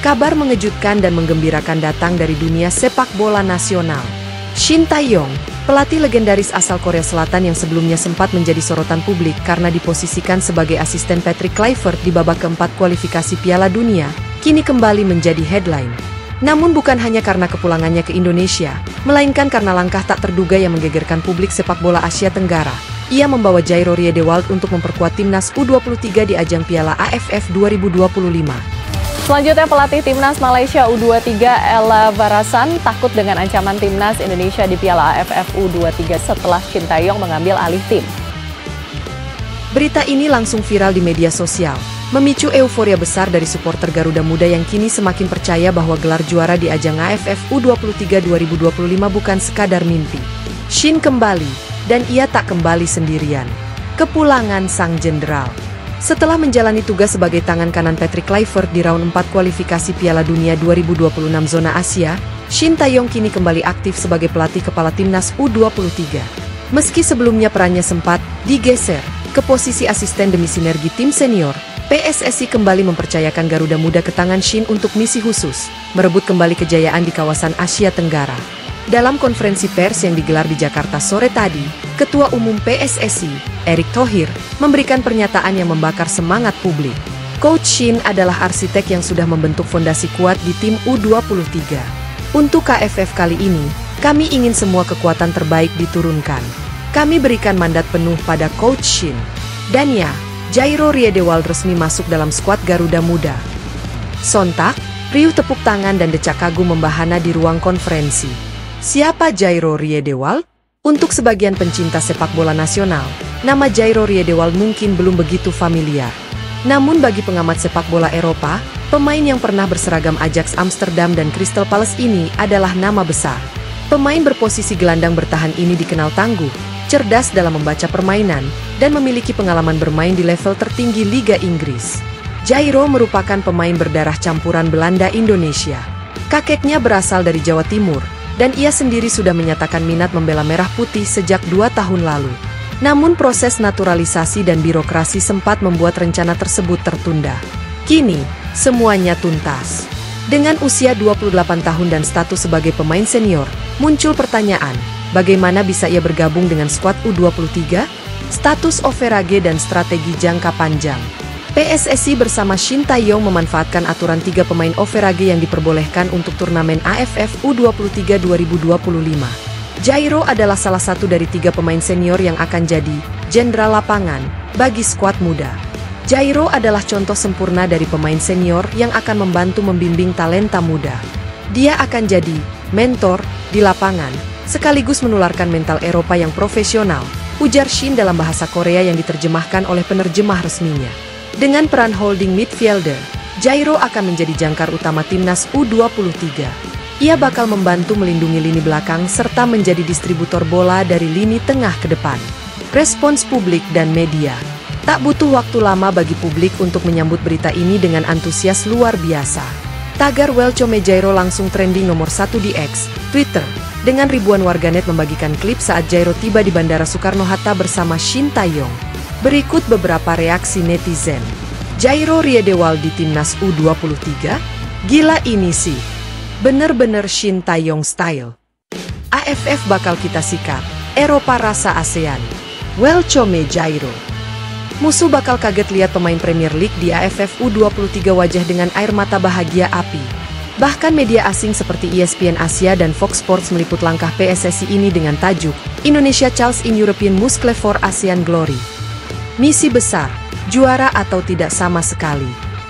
Kabar mengejutkan dan menggembirakan datang dari dunia sepak bola nasional. Shin Tae-yong, pelatih legendaris asal Korea Selatan yang sebelumnya sempat menjadi sorotan publik karena diposisikan sebagai asisten Patrick Kluivert di babak keempat kualifikasi Piala Dunia, kini kembali menjadi headline. Namun bukan hanya karena kepulangannya ke Indonesia, melainkan karena langkah tak terduga yang menggegerkan publik sepak bola Asia Tenggara. Ia membawa Jairo Riedewald untuk memperkuat timnas U23 di ajang Piala AFF 2025. Selanjutnya, pelatih timnas Malaysia U23 Ella Varasan takut dengan ancaman timnas Indonesia di Piala AFF U23 setelah Shin Tae-yong mengambil alih tim. Berita ini langsung viral di media sosial, memicu euforia besar dari supporter Garuda Muda yang kini semakin percaya bahwa gelar juara di ajang AFF U23 2025 bukan sekadar mimpi. Shin kembali, dan ia tak kembali sendirian. Kepulangan sang jenderal. Setelah menjalani tugas sebagai tangan kanan Patrick Kluivert di round 4 kualifikasi Piala Dunia 2026 zona Asia, Shin Tae-yong kini kembali aktif sebagai pelatih kepala timnas U23. Meski sebelumnya perannya sempat digeser ke posisi asisten demi sinergi tim senior, PSSI kembali mempercayakan Garuda Muda ke tangan Shin untuk misi khusus, merebut kembali kejayaan di kawasan Asia Tenggara. Dalam konferensi pers yang digelar di Jakarta sore tadi, Ketua Umum PSSI, Erick Thohir, memberikan pernyataan yang membakar semangat publik. Coach Shin adalah arsitek yang sudah membentuk fondasi kuat di tim U23. Untuk KFF kali ini, kami ingin semua kekuatan terbaik diturunkan. Kami berikan mandat penuh pada Coach Shin. Dan ya, Jairo Riedewald resmi masuk dalam skuad Garuda Muda. Sontak, riuh tepuk tangan dan decak kagum membahana di ruang konferensi. Siapa Jairo Riedewald? Untuk sebagian pencinta sepak bola nasional, nama Jairo Riedewald mungkin belum begitu familiar. Namun bagi pengamat sepak bola Eropa, pemain yang pernah berseragam Ajax Amsterdam dan Crystal Palace ini adalah nama besar. Pemain berposisi gelandang bertahan ini dikenal tangguh, cerdas dalam membaca permainan, dan memiliki pengalaman bermain di level tertinggi Liga Inggris. Jairo merupakan pemain berdarah campuran Belanda-Indonesia. Kakeknya berasal dari Jawa Timur, dan ia sendiri sudah menyatakan minat membela Merah Putih sejak 2 tahun lalu. Namun proses naturalisasi dan birokrasi sempat membuat rencana tersebut tertunda. Kini, semuanya tuntas. Dengan usia 28 tahun dan status sebagai pemain senior, muncul pertanyaan, bagaimana bisa ia bergabung dengan skuad U23? Status overage dan strategi jangka panjang. PSSI bersama Shin Tae-yong memanfaatkan aturan 3 pemain overage yang diperbolehkan untuk turnamen AFF U23 2025. Jairo adalah salah satu dari 3 pemain senior yang akan jadi jenderal lapangan bagi skuad muda. Jairo adalah contoh sempurna dari pemain senior yang akan membantu membimbing talenta muda. Dia akan jadi mentor di lapangan, sekaligus menularkan mental Eropa yang profesional, ujar Shin dalam bahasa Korea yang diterjemahkan oleh penerjemah resminya. Dengan peran holding midfielder, Jairo akan menjadi jangkar utama timnas U23. Ia bakal membantu melindungi lini belakang serta menjadi distributor bola dari lini tengah ke depan. Respons publik dan media. Tak butuh waktu lama bagi publik untuk menyambut berita ini dengan antusias luar biasa. Tagar Welcome Jairo langsung trending nomor 1 di X, Twitter, dengan ribuan warganet membagikan klip saat Jairo tiba di Bandara Soekarno-Hatta bersama Shin Tae-yong. Berikut beberapa reaksi netizen. Jairo Riedewald di timnas U23? Gila ini sih. Bener-bener Shin Tae-yong style. AFF bakal kita sikat. Eropa rasa ASEAN. Welcome Jairo. Musuh bakal kaget lihat pemain Premier League di AFF U23 wajah dengan air mata bahagia api. Bahkan media asing seperti ESPN Asia dan Fox Sports meliput langkah PSSI ini dengan tajuk Indonesia Charles in European Muscle for ASEAN Glory. Misi besar, juara atau tidak sama sekali.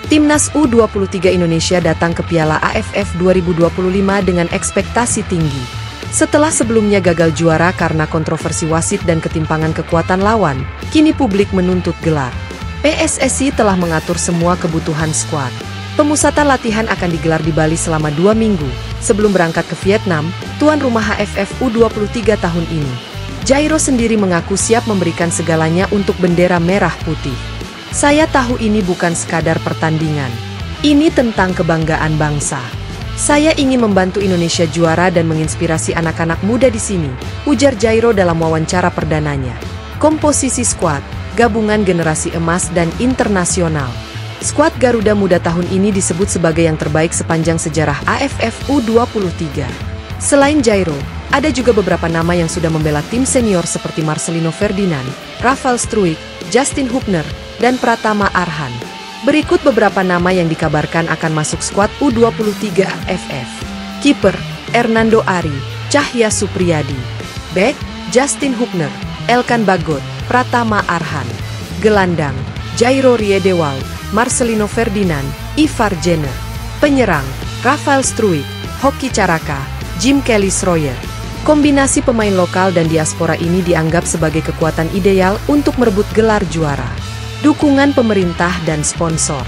Timnas U23 Indonesia datang ke Piala AFF 2025 dengan ekspektasi tinggi. Setelah sebelumnya gagal juara karena kontroversi wasit dan ketimpangan kekuatan lawan, kini publik menuntut gelar. PSSI telah mengatur semua kebutuhan skuad. Pemusatan latihan akan digelar di Bali selama 2 minggu, sebelum berangkat ke Vietnam, tuan rumah AFF U23 tahun ini. Jairo sendiri mengaku siap memberikan segalanya untuk bendera merah putih. Saya tahu ini bukan sekadar pertandingan. Ini tentang kebanggaan bangsa. Saya ingin membantu Indonesia juara dan menginspirasi anak-anak muda di sini, ujar Jairo dalam wawancara perdananya. Komposisi skuad, gabungan generasi emas dan internasional. Skuad Garuda Muda tahun ini disebut sebagai yang terbaik sepanjang sejarah AFF U23. Selain Jairo, ada juga beberapa nama yang sudah membela tim senior seperti Marcelino Ferdinand, Rafael Struijk, Justin Hubner, dan Pratama Arhan. Berikut beberapa nama yang dikabarkan akan masuk skuad U23 AFF. Kiper, Hernando Ari, Cahya Supriyadi. Bek, Justin Hubner, Elkan Bagot, Pratama Arhan. Gelandang, Jairo Riedewald, Marcelino Ferdinand, Ivar Jenner. Penyerang, Rafael Struijk, Hoki Caraka, Jim Kelly Schroyer. Kombinasi pemain lokal dan diaspora ini dianggap sebagai kekuatan ideal untuk merebut gelar juara. Dukungan pemerintah dan sponsor.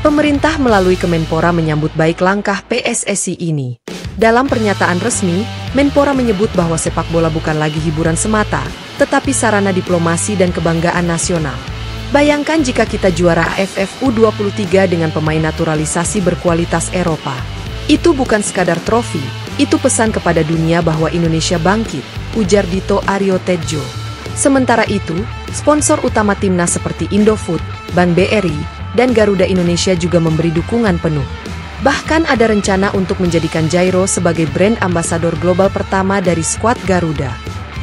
Pemerintah melalui Kemenpora menyambut baik langkah PSSI ini. Dalam pernyataan resmi, Menpora menyebut bahwa sepak bola bukan lagi hiburan semata, tetapi sarana diplomasi dan kebanggaan nasional. Bayangkan jika kita juara AFF U23 dengan pemain naturalisasi berkualitas Eropa. Itu bukan sekadar trofi, itu pesan kepada dunia bahwa Indonesia bangkit, ujar Dito Aryo Tejo. Sementara itu, sponsor utama timnas seperti Indofood, Bank BRI, dan Garuda Indonesia juga memberi dukungan penuh. Bahkan ada rencana untuk menjadikan Jairo sebagai brand ambasador global pertama dari skuad Garuda.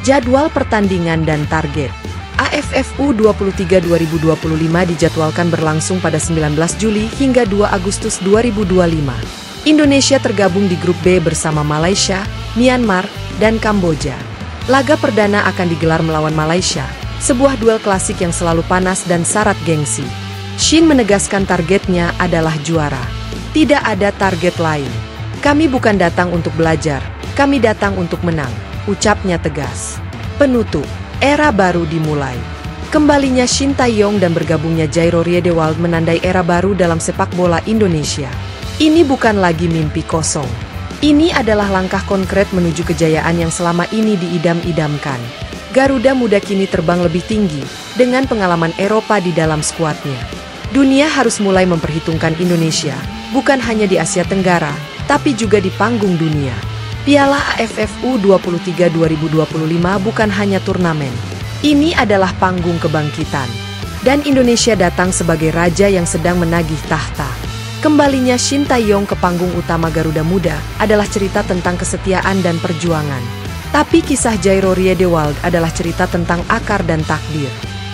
Jadwal pertandingan dan target. AFF U23 2025 dijadwalkan berlangsung pada 19 Juli hingga 2 Agustus 2025. Indonesia tergabung di grup B bersama Malaysia, Myanmar, dan Kamboja. Laga perdana akan digelar melawan Malaysia, sebuah duel klasik yang selalu panas dan syarat gengsi. Shin menegaskan targetnya adalah juara. Tidak ada target lain. Kami bukan datang untuk belajar, kami datang untuk menang, ucapnya tegas. Penutup, era baru dimulai. Kembalinya Shin Tae-yong dan bergabungnya Jairo Riedewald menandai era baru dalam sepak bola Indonesia. Ini bukan lagi mimpi kosong. Ini adalah langkah konkret menuju kejayaan yang selama ini diidam-idamkan. Garuda Muda kini terbang lebih tinggi, dengan pengalaman Eropa di dalam skuadnya. Dunia harus mulai memperhitungkan Indonesia, bukan hanya di Asia Tenggara, tapi juga di panggung dunia. Piala AFF U23 2025 bukan hanya turnamen. Ini adalah panggung kebangkitan. Dan Indonesia datang sebagai raja yang sedang menagih tahta. Kembalinya Shin Tae-yong ke panggung utama Garuda Muda adalah cerita tentang kesetiaan dan perjuangan. Tapi kisah Jairo Riedewald adalah cerita tentang akar dan takdir.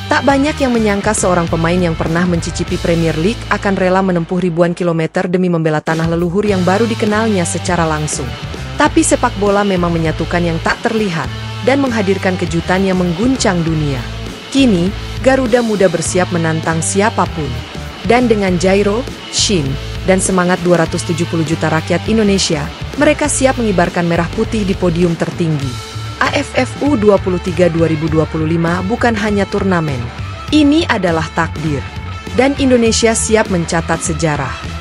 Tak banyak yang menyangka seorang pemain yang pernah mencicipi Premier League akan rela menempuh ribuan kilometer demi membela tanah leluhur yang baru dikenalnya secara langsung. Tapi sepak bola memang menyatukan yang tak terlihat dan menghadirkan kejutan yang mengguncang dunia. Kini, Garuda Muda bersiap menantang siapapun. Dan dengan Jairo, Shin, dan semangat 270 juta rakyat Indonesia, mereka siap mengibarkan merah putih di podium tertinggi. AFF U23 2025 bukan hanya turnamen. Ini adalah takdir. Dan Indonesia siap mencatat sejarah.